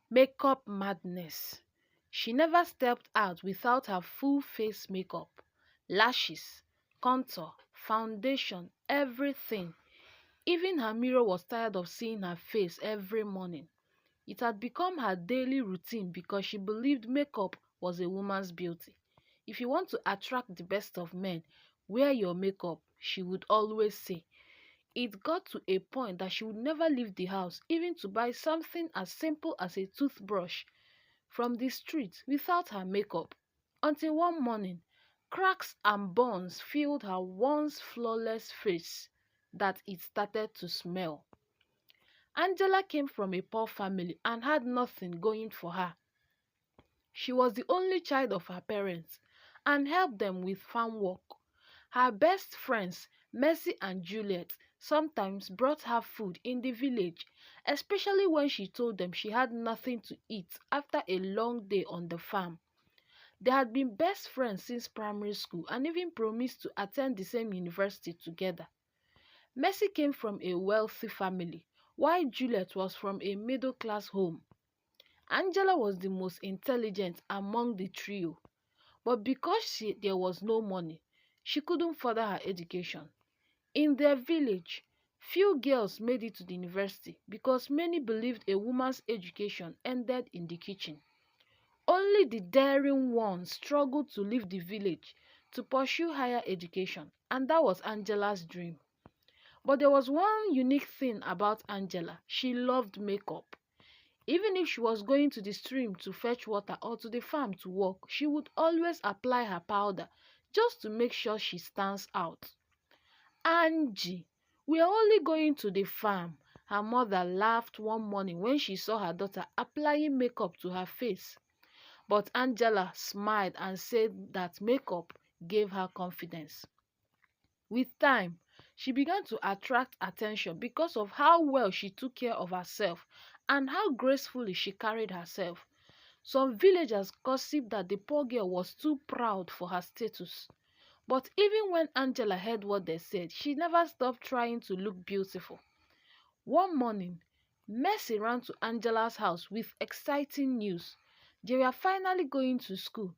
Makeup madness. She never stepped out without her full face makeup, lashes, contour, foundation, everything. Even her mirror was tired of seeing her face every morning. It had become her daily routine because she believed makeup was a woman's beauty. If you want to attract the best of men, wear your makeup, she would always say. It got to a point that she would never leave the house, even to buy something as simple as a toothbrush from the street without her makeup, until one morning, cracks and burns filled her once flawless face that it started to smell. Angela came from a poor family and had nothing going for her. She was the only child of her parents and helped them with farm work. Her best friends, Mercy and Juliet, sometimes brought her food in the village, especially when she told them she had nothing to eat after a long day on the farm. They had been best friends since primary school and even promised to attend the same university together. Mercy came from a wealthy family, while Juliet was from a middle-class home. Angela was the most intelligent among the trio, but because there was no money, she couldn't further her education. In their village, few girls made it to the university because many believed a woman's education ended in the kitchen. Only the daring ones struggled to leave the village to pursue higher education, and that was Angela's dream. But there was one unique thing about Angela. She loved makeup. Even if she was going to the stream to fetch water or to the farm to work, she would always apply her powder just to make sure she stands out. Angie, we are only going to the farm. Her mother laughed one morning when she saw her daughter applying makeup to her face. But Angela smiled and said that makeup gave her confidence. With time, she began to attract attention because of how well she took care of herself and how gracefully she carried herself. Some villagers gossiped that the poor girl was too proud for her status. But even when Angela heard what they said, she never stopped trying to look beautiful. One morning, Mercy ran to Angela's house with exciting news. They were finally going to school.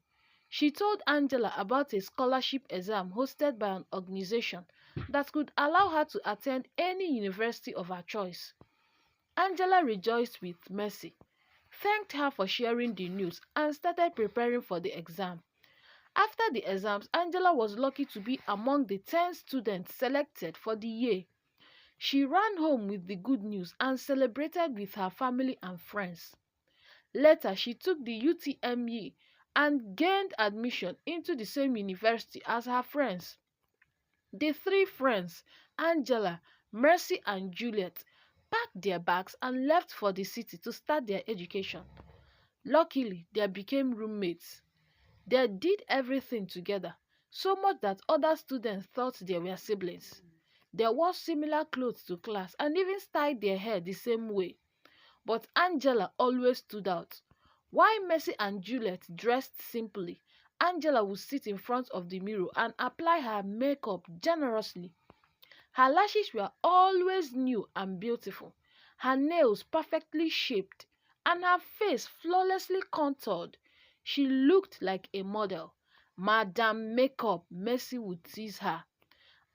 She told Angela about a scholarship exam hosted by an organization that could allow her to attend any university of her choice. Angela rejoiced with Mercy, thanked her for sharing the news, and started preparing for the exam. After the exams, Angela was lucky to be among the 10 students selected for the year. She ran home with the good news and celebrated with her family and friends. Later, she took the UTME and gained admission into the same university as her friends. The three friends, Angela, Mercy, and Juliet, packed their bags and left for the city to start their education. Luckily, they became roommates. They did everything together, so much that other students thought they were siblings. They wore similar clothes to class and even styled their hair the same way. But Angela always stood out. While Mercy and Juliet dressed simply, Angela would sit in front of the mirror and apply her makeup generously. Her lashes were always new and beautiful, her nails perfectly shaped, and her face flawlessly contoured. She looked like a model. Madam Makeup, Mercy would tease her.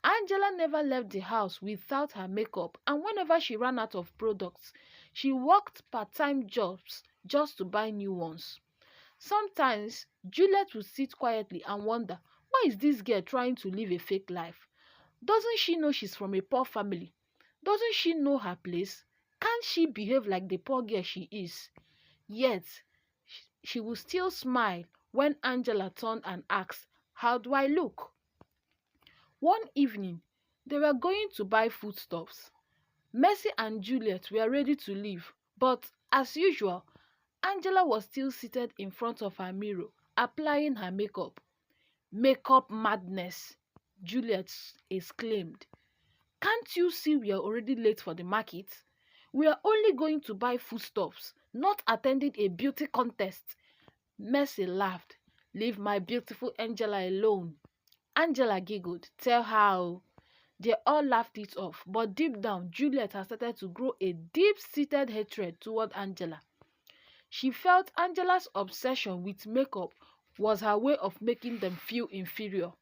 Angela never left the house without her makeup, and whenever she ran out of products, she worked part-time jobs just to buy new ones. Sometimes, Juliet would sit quietly and wonder, why is this girl trying to live a fake life? Doesn't she know she's from a poor family? Doesn't she know her place? Can't she behave like the poor girl she is? Yet, she would still smile when Angela turned and asked, how do I look? One evening, they were going to buy foodstuffs. Mercy and Juliet were ready to leave, but as usual, Angela was still seated in front of her mirror, applying her makeup. Makeup madness, Juliet exclaimed. Can't you see we are already late for the market? We are only going to buy foodstuffs, not attending a beauty contest. Mercy laughed. Leave my beautiful Angela alone. Angela giggled. Tell her. They all laughed it off, but deep down, Juliet had started to grow a deep-seated hatred toward Angela. She felt Angela's obsession with makeup was her way of making them feel inferior.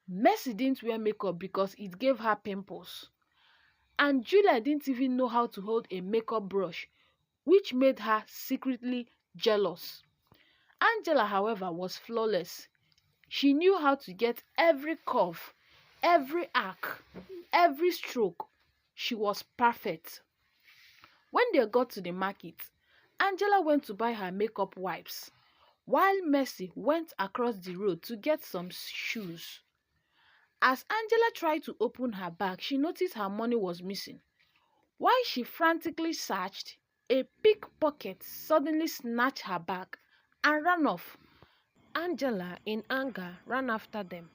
Mercy didn't wear makeup because it gave her pimples. And Julia didn't even know how to hold a makeup brush, which made her secretly jealous. Angela, however, was flawless. She knew how to get every curve, every arc, every stroke. She was perfect. When they got to the market, Angela went to buy her makeup wipes, while Mercy went across the road to get some shoes. As Angela tried to open her bag, she noticed her money was missing. While she frantically searched, a pickpocket suddenly snatched her bag and ran off. Angela, in anger, ran after them.